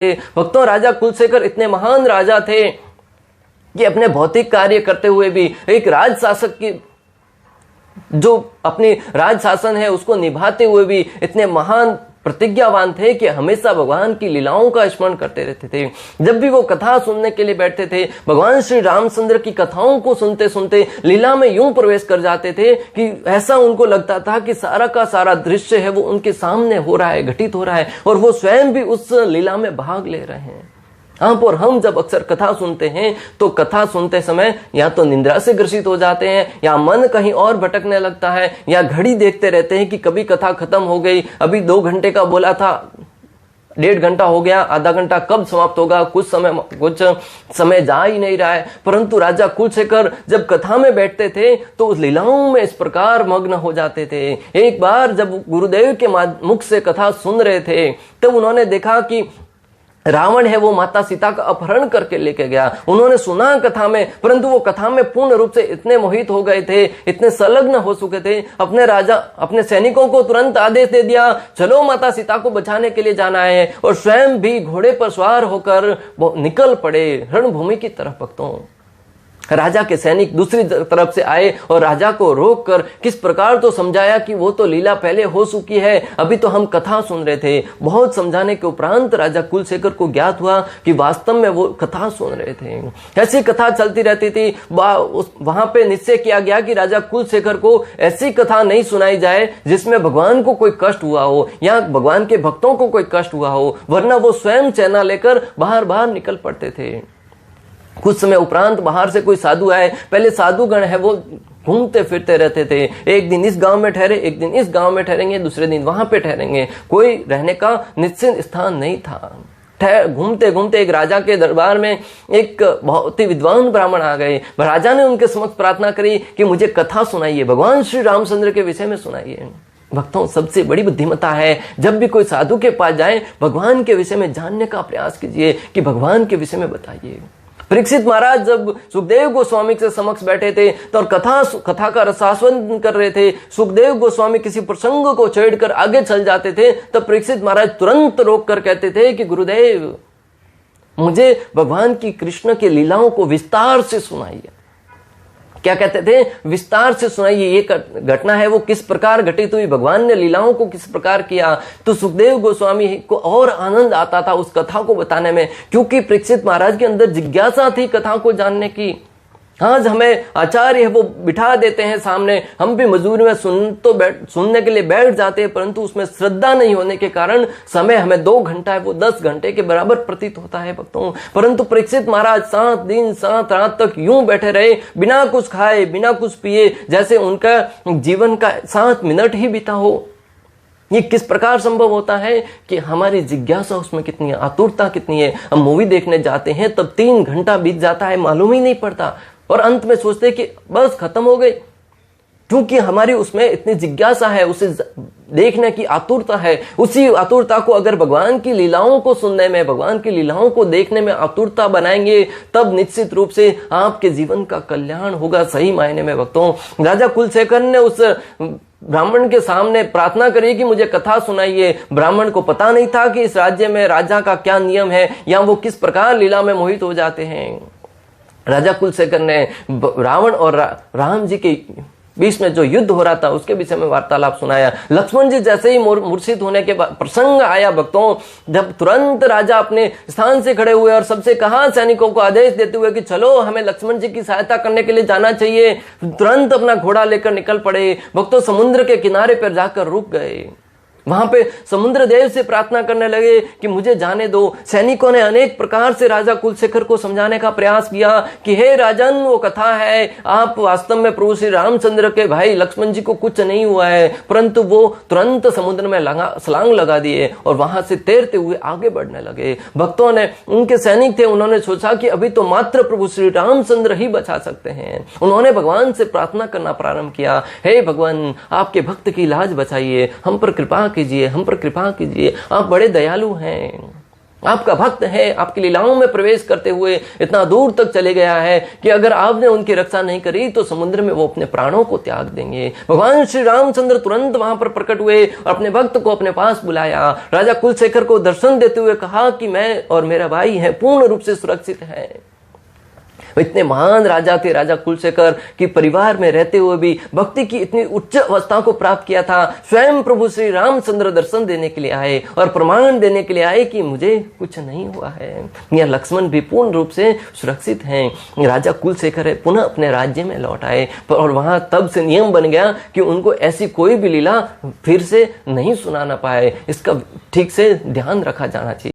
थे। भक्तों, राजा कुलशेखर इतने महान राजा थे कि अपने भौतिक कार्य करते हुए भी एक राज शासक की जो अपनी राज शासन है उसको निभाते हुए भी इतने महान प्रतिज्ञावान थे कि हमेशा भगवान की लीलाओं का स्मरण करते रहते थे। जब भी वो कथा सुनने के लिए बैठते थे, भगवान श्री रामचंद्र की कथाओं को सुनते सुनते लीला में यूं प्रवेश कर जाते थे कि ऐसा उनको लगता था कि सारा का सारा दृश्य है वो उनके सामने हो रहा है, घटित हो रहा है, और वो स्वयं भी उस लीला में भाग ले रहे हैं। आप और हम जब अक्सर कथा सुनते हैं तो कथा सुनते समय या तो निंद्रा से ग्रसित हो जाते हैं, या मन कहीं और भटकने लगता है, या घड़ी देखते रहते हैं कि कभी कथा खत्म हो गई, अभी 2 घंटे का बोला था 1.5 घंटा हो गया, आधा घंटा कब समाप्त होगा, कुछ समय जा ही नहीं रहा है। परंतु राजा कुलशेखर जब कथा में बैठते थे तो उस लीलाओं में इस प्रकार मग्न हो जाते थे। एक बार जब गुरुदेव के मुख से कथा सुन रहे थे तब उन्होंने देखा कि रावण है वो माता सीता का अपहरण करके लेके गया। उन्होंने सुना कथा में, परंतु वो कथा में पूर्ण रूप से इतने मोहित हो गए थे, इतने संलग्न हो चुके थे, अपने सैनिकों को तुरंत आदेश दे दिया, चलो माता सीता को बचाने के लिए जाना है, और स्वयं भी घोड़े पर सवार होकर निकल पड़े रणभूमि की तरफ। भक्तों, राजा के सैनिक दूसरी तरफ से आए और राजा को रोककर किस प्रकार तो समझाया कि वो तो लीला पहले हो चुकी है, अभी तो हम कथा सुन रहे थे। बहुत समझाने के उपरांत राजा कुलशेखर को ज्ञात हुआ कि वास्तव में वो कथा सुन रहे थे। ऐसी कथा चलती रहती थी। वहां पे निश्चय किया गया कि राजा कुलशेखर को ऐसी कथा नहीं सुनाई जाए जिसमें भगवान को कोई कष्ट हुआ हो या भगवान के भक्तों को कोई कष्ट हुआ हो, वरना वो स्वयं चेना लेकर बाहर निकल पड़ते थे। कुछ समय उपरांत बाहर से कोई साधु आए। पहले साधुगण है वो घूमते फिरते रहते थे, एक दिन इस गांव में ठहरे, एक दिन इस गांव में ठहरेंगे, दूसरे दिन वहां पे ठहरेंगे, कोई रहने का निश्चित स्थान नहीं था। घूमते घूमते एक राजा के दरबार में एक बहुत ही विद्वान ब्राह्मण आ गए। राजा ने उनके समक्ष प्रार्थना करी कि मुझे कथा सुनाइए, भगवान श्री रामचंद्र के विषय में सुनाइए। भक्तों, सबसे बड़ी बुद्धिमत्ता है जब भी कोई साधु के पास जाए भगवान के विषय में जानने का प्रयास कीजिए कि भगवान के विषय में बताइए। परीक्षित महाराज जब सुखदेव गोस्वामी के समक्ष बैठे थे तो कथा का रसास्वादन कर रहे थे, सुखदेव गोस्वामी किसी प्रसंग को छेड़कर आगे चल जाते थे, तब परीक्षित महाराज तुरंत रोककर कहते थे कि गुरुदेव, मुझे भगवान की कृष्ण की लीलाओं को विस्तार से सुनाइए। क्या कहते थे? विस्तार से सुनाइए, ये घटना है वो किस प्रकार घटित हुई, भगवान ने लीलाओं को किस प्रकार किया। तो सुखदेव गोस्वामी को और आनंद आता था उस कथा को बताने में, क्योंकि परीक्षित महाराज के अंदर जिज्ञासा थी कथा को जानने की। आज हमें आचार्य वो बिठा देते हैं सामने, हम भी मजबूरी में सुनने के लिए बैठ जाते हैं, परंतु उसमें श्रद्धा नहीं होने के कारण समय हमें 2 घंटा है वो 10 घंटे के बराबर प्रतीत होता है। भक्तों, परंतु परीक्षित महाराज 7 दिन 7 रात तक यूं बैठे रहे, बिना कुछ खाए बिना कुछ पिए, जैसे उनका जीवन का 7 मिनट ही बीता हो। ये किस प्रकार संभव होता है कि हमारी जिज्ञासा उसमें कितनी है, आतुरता कितनी है। हम मूवी देखने जाते हैं तब 3 घंटा बीत जाता है, मालूम ही नहीं पड़ता, और अंत में सोचते हैं कि बस खत्म हो गई, क्योंकि हमारी उसमें इतनी जिज्ञासा है, उसे देखने की आतुरता है। उसी आतुरता को अगर भगवान की लीलाओं को सुनने में, भगवान की लीलाओं को देखने में आतुरता बनाएंगे, तब निश्चित रूप से आपके जीवन का कल्याण होगा सही मायने में। भक्तों, राजा कुलशेखर ने उस ब्राह्मण के सामने प्रार्थना करी कि मुझे कथा सुनाइए। ब्राह्मण को पता नहीं था कि इस राज्य में राजा का क्या नियम है या वो किस प्रकार लीला में मोहित हो जाते हैं। राजा कुलशेखर ने रावण और राम जी के बीच में जो युद्ध हो रहा था उसके विषय में वार्तालाप सुनाया। लक्ष्मण जी जैसे ही मूर्छित होने के बाद प्रसंग आया भक्तों, जब तुरंत राजा अपने स्थान से खड़े हुए और सबसे कहा सैनिकों को आदेश देते हुए कि चलो हमें लक्ष्मण जी की सहायता करने के लिए जाना चाहिए, तुरंत अपना घोड़ा लेकर निकल पड़े। भक्तों, समुद्र के किनारे पर जाकर रुक गए। वहां पे समुद्र देव से प्रार्थना करने लगे कि मुझे जाने दो। सैनिकों ने अनेक प्रकार से राजा कुलशेखर को समझाने का प्रयास किया कि हे राजन, वो कथा है, आप वास्तव में प्रभु श्री रामचंद्र के भाई लक्ष्मण जी को कुछ नहीं हुआ है। परंतु वो तुरंत समुद्र में छलांग लगा दिए और वहां से तैरते हुए आगे बढ़ने लगे। भक्तों ने, उनके सैनिक थे, उन्होंने सोचा कि अभी तो मात्र प्रभु श्री रामचंद्र ही बचा सकते हैं। उन्होंने भगवान से प्रार्थना करना प्रारंभ किया, हे भगवान, आपके भक्त की लाज बचाइए, हम पर कृपा कीजिए, हम पर कृपा कीजिए, आप बड़े दयालु हैं। आपका भक्त है, आपकी लीलाओं में प्रवेश करते हुए इतना दूर तक चले गया है कि अगर आपने उनकी रक्षा नहीं करी तो समुद्र में वो अपने प्राणों को त्याग देंगे। भगवान श्री रामचंद्र तुरंत वहां पर प्रकट हुए और अपने भक्त को अपने पास बुलाया। राजा कुलशेखर को दर्शन देते हुए कहा कि मैं और मेरा भाई है पूर्ण रूप से सुरक्षित है। इतने महान राजा थे राजा कुलशेखर कि परिवार में रहते हुए भी भक्ति की इतनी उच्च अवस्था को प्राप्त किया था। स्वयं प्रभु श्री रामचंद्र दर्शन देने के लिए आए और प्रमाण देने के लिए आए कि मुझे कुछ नहीं हुआ है, या लक्ष्मण भी पूर्ण रूप से सुरक्षित हैं। राजा कुलशेखर पुनः अपने राज्य में लौट आए और वहां तब से नियम बन गया कि उनको ऐसी कोई भी लीला फिर से नहीं सुनाना पाए। इसका ठीक से ध्यान रखा जाना चाहिए।